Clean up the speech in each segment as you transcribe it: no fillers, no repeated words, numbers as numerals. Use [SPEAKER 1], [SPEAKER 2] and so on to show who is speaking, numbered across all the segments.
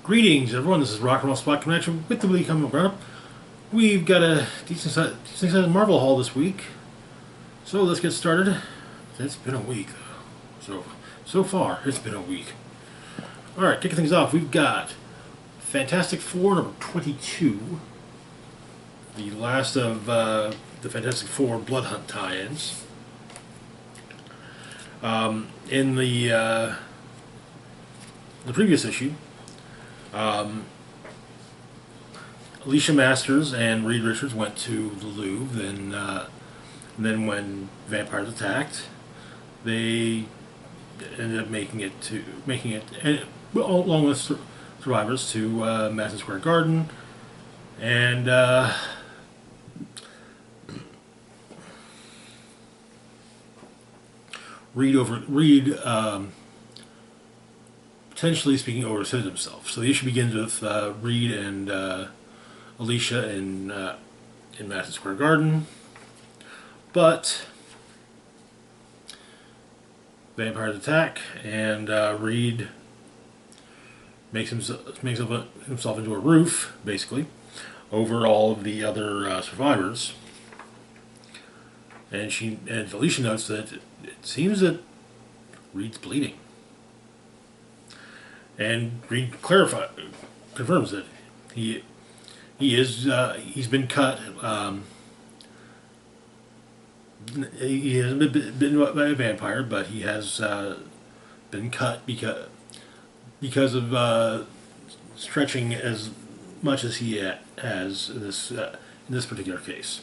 [SPEAKER 1] Greetings, everyone. This is Rock and Roll Spot Connection with the Weekly Comic Roundup. We've got a decent sized Marvel haul this week, so let's get started. It's been a week, so far it's been a week. All right, kicking things off, we've got Fantastic Four number 22, the last of the Fantastic Four Blood Hunt tie-ins. In the previous issue. Alicia Masters and Reed Richards went to the Louvre, and then when vampires attacked, they ended up making it along with survivors to Madison Square Garden, and Reed potentially speaking overstood himself. So the issue begins with Reed and Alicia in Madison Square Garden, but vampires attack, and Reed makes himself into a roof, basically, over all of the other survivors. And Alicia notes that it seems that Reed's bleeding. And Reed confirms that he's been cut. He hasn't been bitten by a vampire, but he has been cut because of stretching as much as he has in this particular case.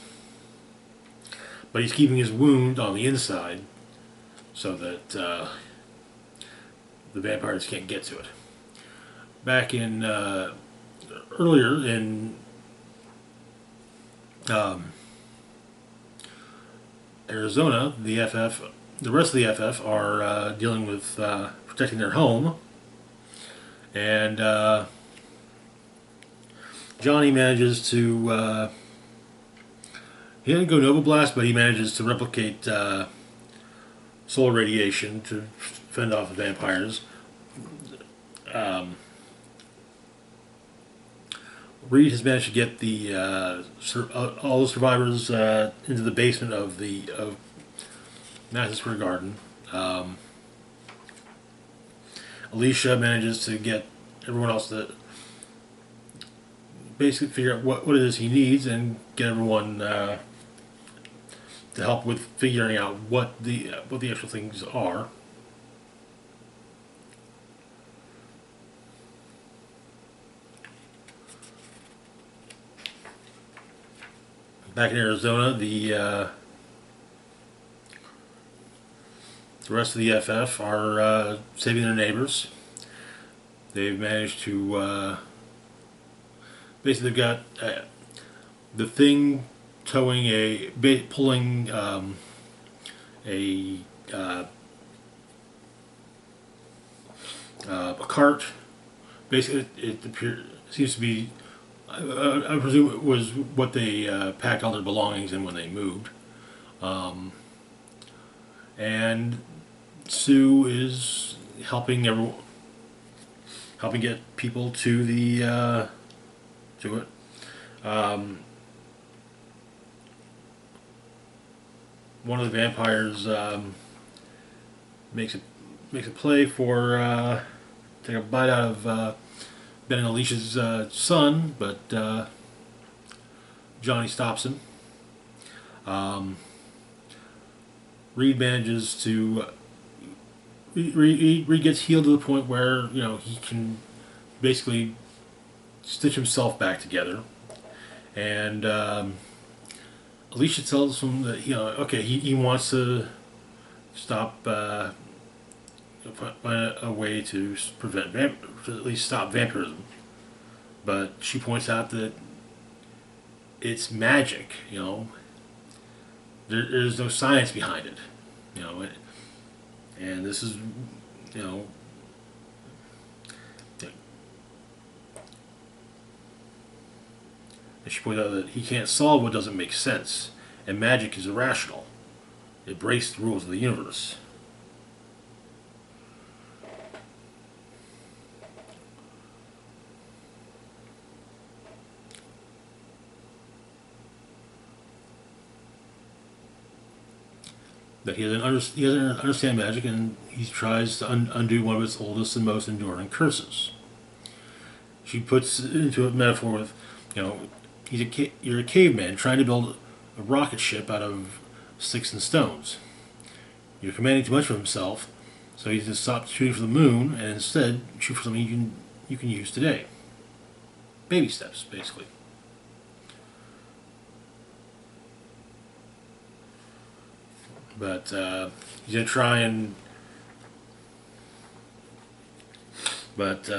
[SPEAKER 1] But he's keeping his wound on the inside so that the vampires can't get to it. Back in earlier in Arizona, the rest of the FF are dealing with protecting their home, and Johnny manages to he didn't go Nova Blast, but he manages to replicate solar radiation to fend off the vampires. Reed has managed to get all the survivors into the basement of Madison Square Garden. Alicia manages to get everyone else to basically figure out what it is he needs and get everyone to help with figuring out what the actual things are. Back in Arizona, the rest of the FF are saving their neighbors. They've managed to basically they've got the Thing pulling a cart. Basically, it seems to be. I presume it was what they packed all their belongings in when they moved. And Sue is helping get people to to it. One of the vampires makes a play for take a bite out of Ben and Alicia's son, but Johnny stops him. Reed manages to Reed gets healed to the point where he can basically stitch himself back together, and Alicia tells him that he wants to stop. Find a way to prevent to at least stop vampirism, but she points out that it's magic. There's no science behind it. And this is and she points out that he can't solve what doesn't make sense, and magic is irrational. It breaks the rules of the universe. that he doesn't understand magic, and he tries to undo one of its oldest and most enduring curses. She puts it into a metaphor with, you know, you're a caveman trying to build a rocket ship out of sticks and stones. You're commanding too much of himself, so he just stopped shooting for the moon and instead shoot for something you can use today. Baby steps, basically. But he's gonna try and, but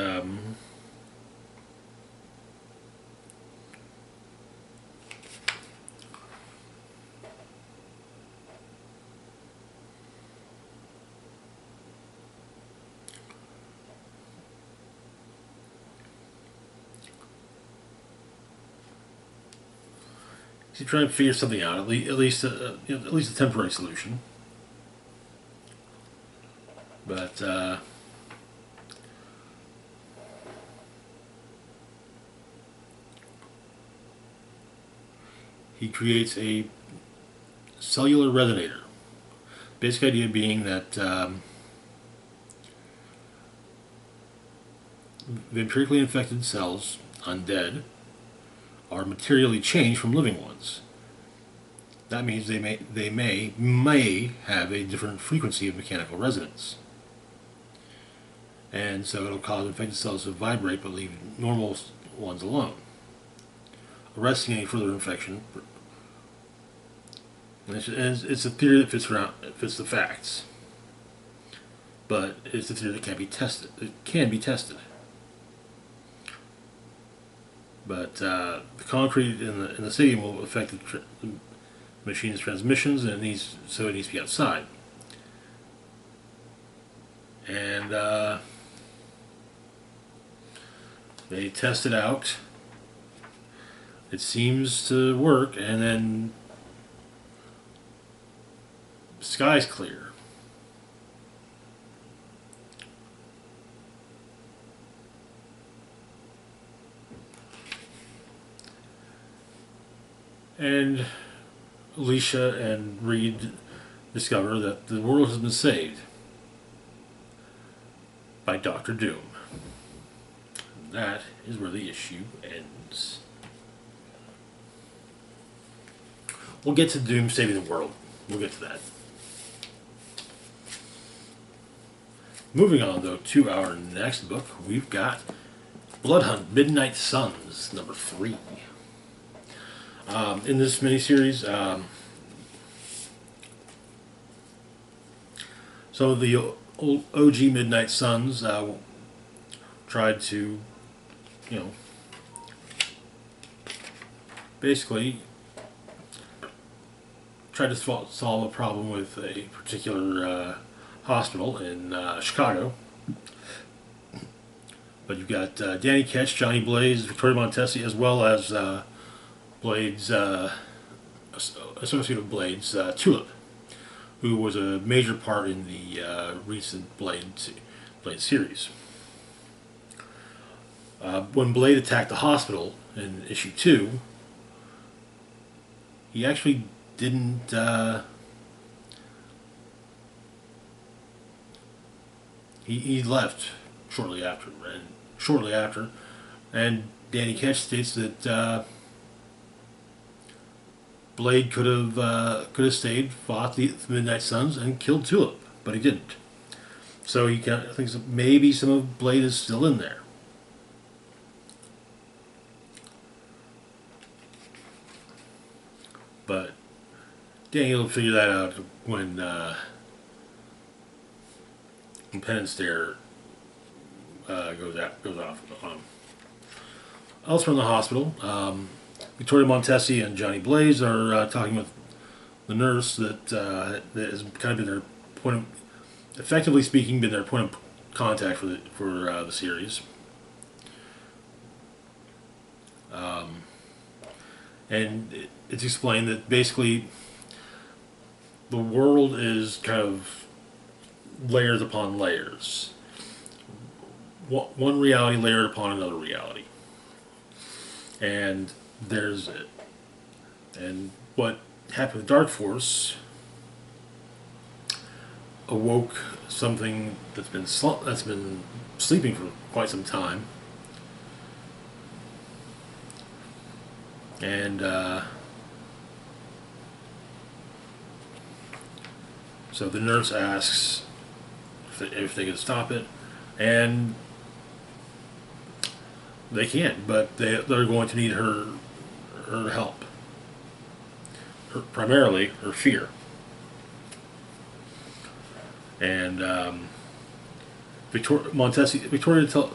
[SPEAKER 1] he's trying to figure something out. At least a temporary solution. But he creates a cellular resonator. Basic idea being that vampirically infected cells, undead, are materially changed from living ones. That means they may have a different frequency of mechanical resonance, and so it'll cause infected cells to vibrate but leave normal ones alone, arresting any further infection. And it's a theory that fits the facts, but it's a theory that can't be tested. It can be tested. But the concrete in the stadium will affect the machine's transmissions, and it needs to be outside. And they test it out. It seems to work, and then the sky's clear. And Alicia and Reed discover that the world has been saved by Doctor Doom. And that is where the issue ends. We'll get to Doom saving the world. We'll get to that. Moving on, though, to our next book, we've got Bloodhunt Midnight Suns, number 3. In this miniseries, some of the old OG Midnight Suns tried to, basically tried to solve a problem with a particular hospital in Chicago. But you've got Danny Ketch, Johnny Blaze, Victoria Montesi, as well as Blades, associate of Blades, Tulip, who was a major part in the recent Blade series. When Blade attacked the hospital in issue 2, he actually didn't he left shortly after, and Danny Ketch states that Blade could have stayed, fought the Midnight Suns, and killed Tulip, but he didn't. So he thinks maybe some of Blade is still in there. But Danny will figure that out when Penn and Stare goes off. Elsewhere in the hospital, Victoria Montesi and Johnny Blaze are talking with the nurse that has kind of been their effectively speaking, been their point of contact for the series. And it's explained that basically the world is kind of layers upon layers. One reality layered upon another reality. And there's it. And what happened with Dark Force awoke something that's been sleeping for quite some time, and so the nurse asks if they can stop it, and they can't. But they're going to need her help, primarily her fear. And Victoria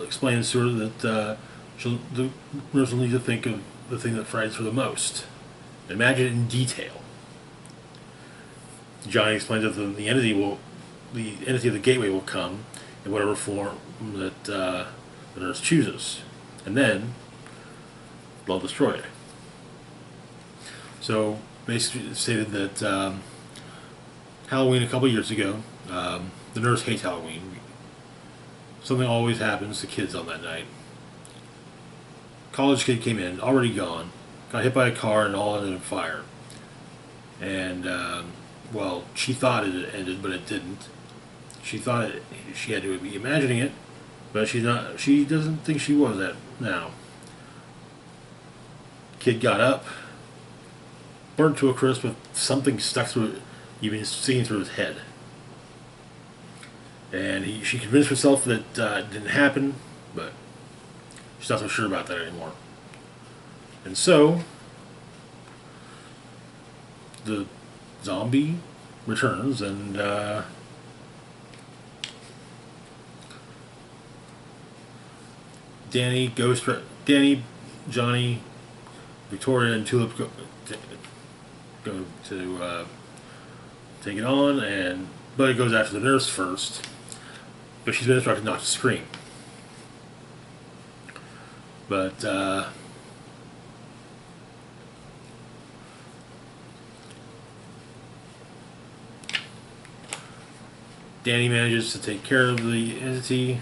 [SPEAKER 1] explains to her that the nurse will need to think of the thing that frightens her the most. Imagine it in detail. Johnny explains that the entity of the gateway will come in whatever form that the nurse chooses, and then they'll destroy it. So basically, it stated that Halloween a couple years ago, the nurse hates Halloween. Something always happens to kids on that night. College kid came in, already gone, got hit by a car and all ended in fire. And well, she thought it had ended, but it didn't. She thought she had to be imagining it, but she's not. She doesn't think she was that now. Kid got up, burned to a crisp with something stuck through it, even seeing through his head. And she convinced herself that it didn't happen, but she's not so sure about that anymore. And so, the zombie returns, and Danny, Johnny, Victoria, and Tulip go to take it on, but it goes after the nurse first. But she's been instructed not to scream. But Danny manages to take care of the entity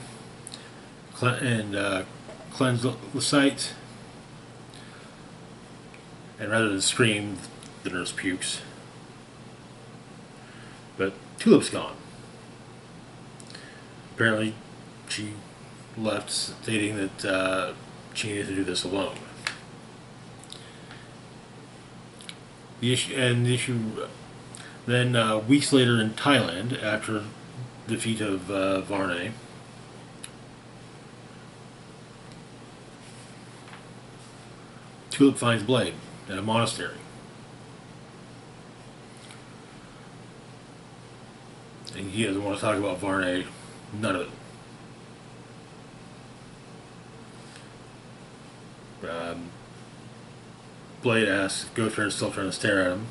[SPEAKER 1] and cleanse the site. And rather than scream, the nurse pukes. But Tulip's gone. Apparently, she left stating that she needed to do this alone. The issue then weeks later in Thailand, after defeat of Varney, Tulip finds Blade at a monastery. And he doesn't want to talk about Varney. None of it. Blade asks if Ghost Rider's still trying to stare at him.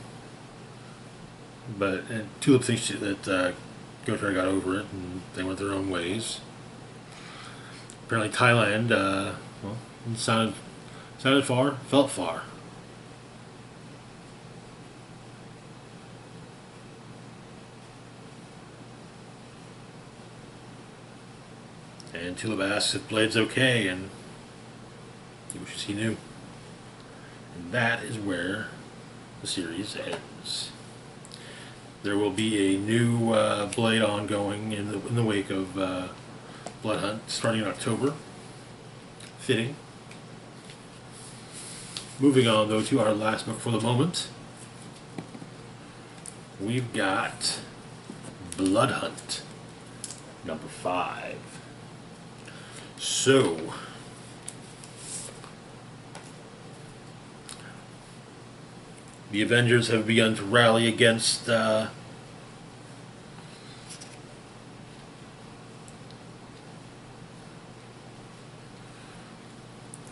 [SPEAKER 1] And Tulip thinks that Ghost Rider got over it and they went their own ways. Apparently Thailand, well, sounded far, felt far. And Tulip asks if Blade's okay, and he wishes he knew. And that is where the series ends. There will be a new Blade ongoing in the wake of Blood Hunt starting in October. Fitting. Moving on, though, to our last book for the moment. We've got Blood Hunt, number 5. So, the Avengers have begun to rally against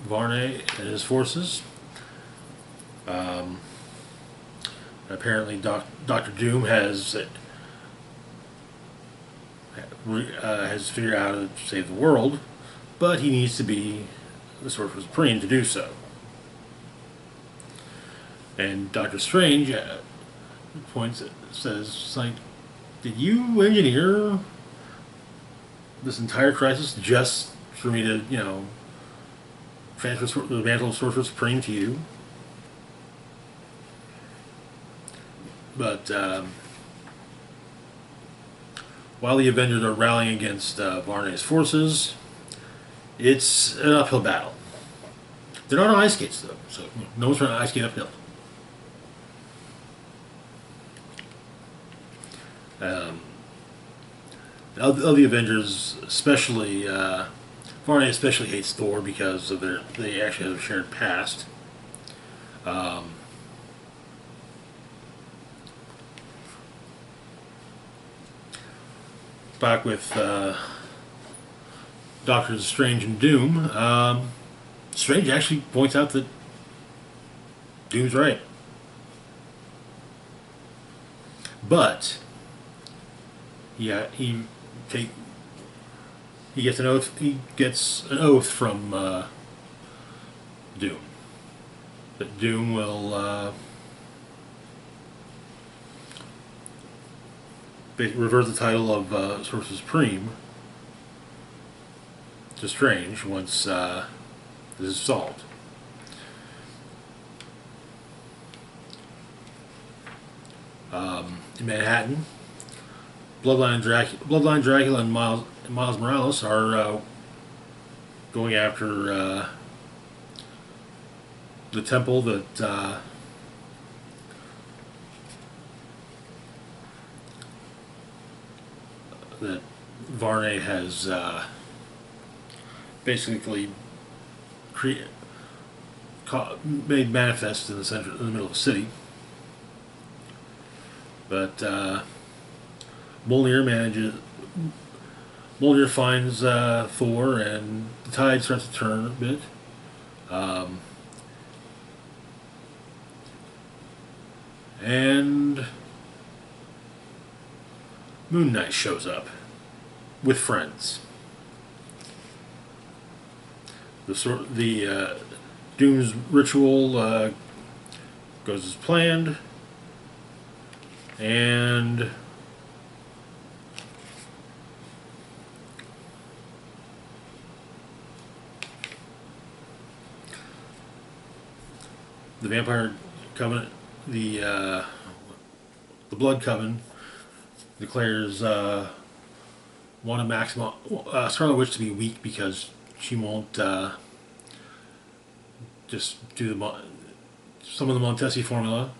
[SPEAKER 1] Varney and his forces. Apparently, Doctor Doom has figured out how to save the world, but he needs to be the Sorcerer Supreme to do so. And Doctor Strange says, like, did you engineer this entire crisis just for me to, transfer the mantle of Sorcerer Supreme to you? But while the Avengers are rallying against Varney's forces, it's an uphill battle. They're not on ice skates, though, so no one's trying to ice skate uphill. Um, of the Avengers, especially Varney especially hates Thor because of they actually have a shared past. Um, Back with Doctors Strange and Doom, Strange actually points out that Doom's right, but yeah, take he gets an oath. He gets an oath from Doom that Doom will revert the title of Sorcerer Supreme to Strange once this is solved. In Manhattan, Bloodline Dracula, and Miles Morales are going after the temple that Varney has basically made manifest in the middle of the city. But Mjolnir finds Thor, and the tide starts to turn a bit. And Moon Knight shows up with friends. The Doom's ritual goes as planned, and the Vampire Covenant, the Blood Coven, declares Wanda Maximoff, Scarlet Witch, to be weak because she won't just do some of the Montesi formula,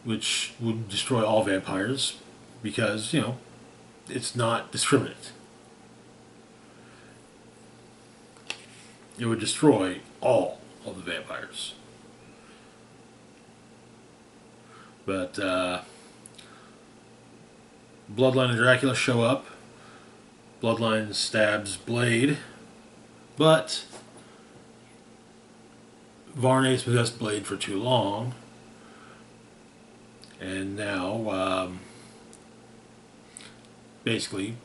[SPEAKER 1] which would destroy all vampires, because it's not discriminate. It would destroy all of the vampires. But Bloodline and Dracula show up. Bloodline stabs Blade, but Varney's possessed Blade for too long, and now basically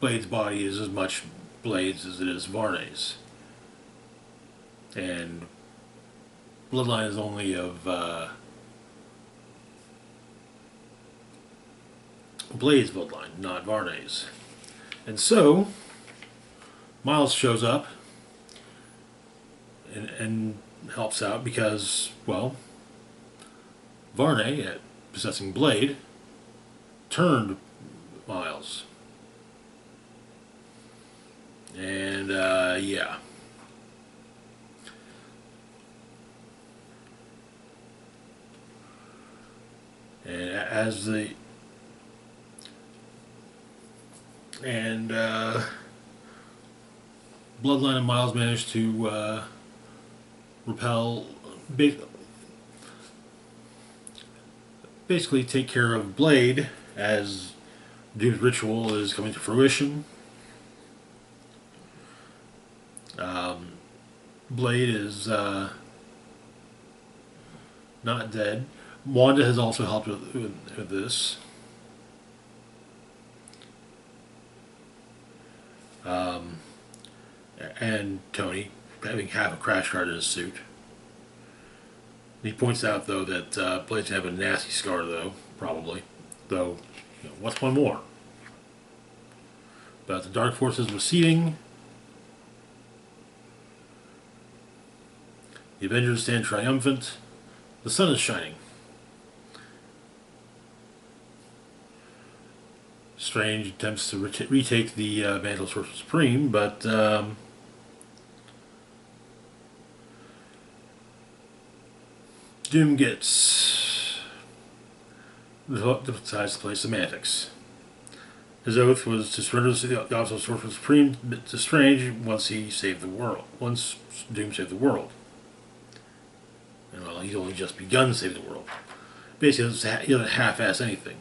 [SPEAKER 1] Blade's body is as much Blade's as it is Varney's, and Bloodline is only of Blade's bloodline, not Varney's. And so Miles shows up and helps out because, well, Varney, at possessing Blade, turned Miles. And, yeah. And as the... And, Bloodline and Miles managed to, repel... Basically take care of Blade as Doom's ritual is coming to fruition. Blade is not dead. Wanda has also helped with this. And Tony having half a crash cart in his suit. He points out, though, that Blade's gonna have a nasty scar, though, probably. Though, what's one more? But the Dark Force is receding. The Avengers stand triumphant. The sun is shining. Strange attempts to retake the Mantle Sorcerer Supreme, but Doom decides to play semantics. His oath was to surrender the office of Sorcerer Supreme to Strange once he saved the world. Once Doom saved the world. And well, he's only just begun to save the world. Basically, he doesn't half-ass anything.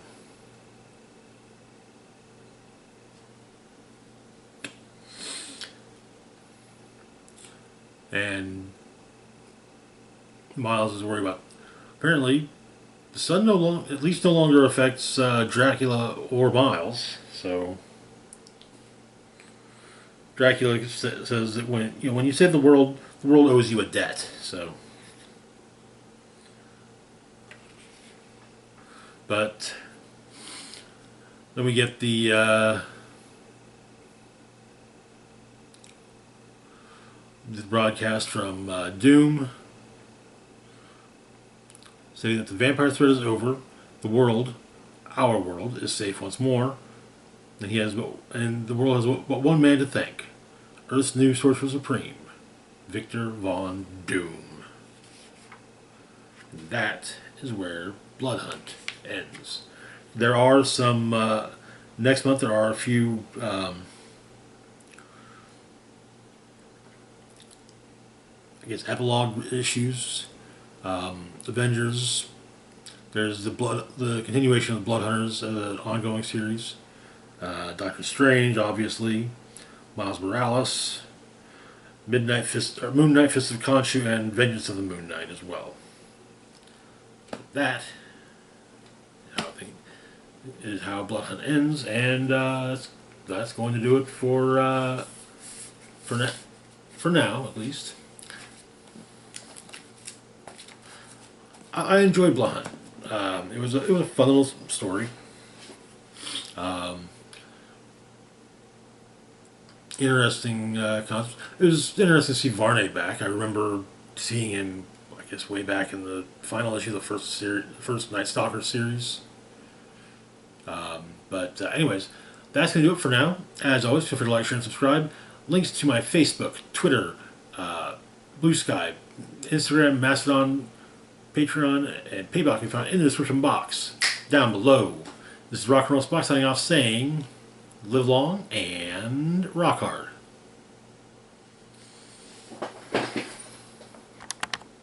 [SPEAKER 1] And Miles is worried about. Apparently, the sun no longer affects Dracula or Miles. So Dracula says that when you save the world owes you a debt. So, but then we get the broadcast from Doom, stating that the vampire threat is over, the world, our world, is safe once more, and the world has but one man to thank: Earth's new Sorcerer Supreme, Victor Von Doom. And that is where Blood Hunt ends. There are some next month. There are a few. I guess epilogue issues, Avengers. There's the continuation of the Blood Hunters, an ongoing series. Doctor Strange, obviously, Miles Morales, Moon Knight Fist of Khonshu, and Vengeance of the Moon Knight as well. That, I think, is how Blood Hunt ends, and that's going to do it for now, at least. I enjoyed Blood Hunt. It was a fun little story. Interesting concept. It was interesting to see Varney back. I remember seeing him, I guess, way back in the final issue of the first Night Stalker series. Anyways, that's going to do it for now. As always, feel free to like, share, and subscribe. Links to my Facebook, Twitter, Blue Sky, Instagram, Mastodon, Patreon, and PayPal can be found in the description box down below. This is Rock and Roll Spock signing off saying, live long and rock hard.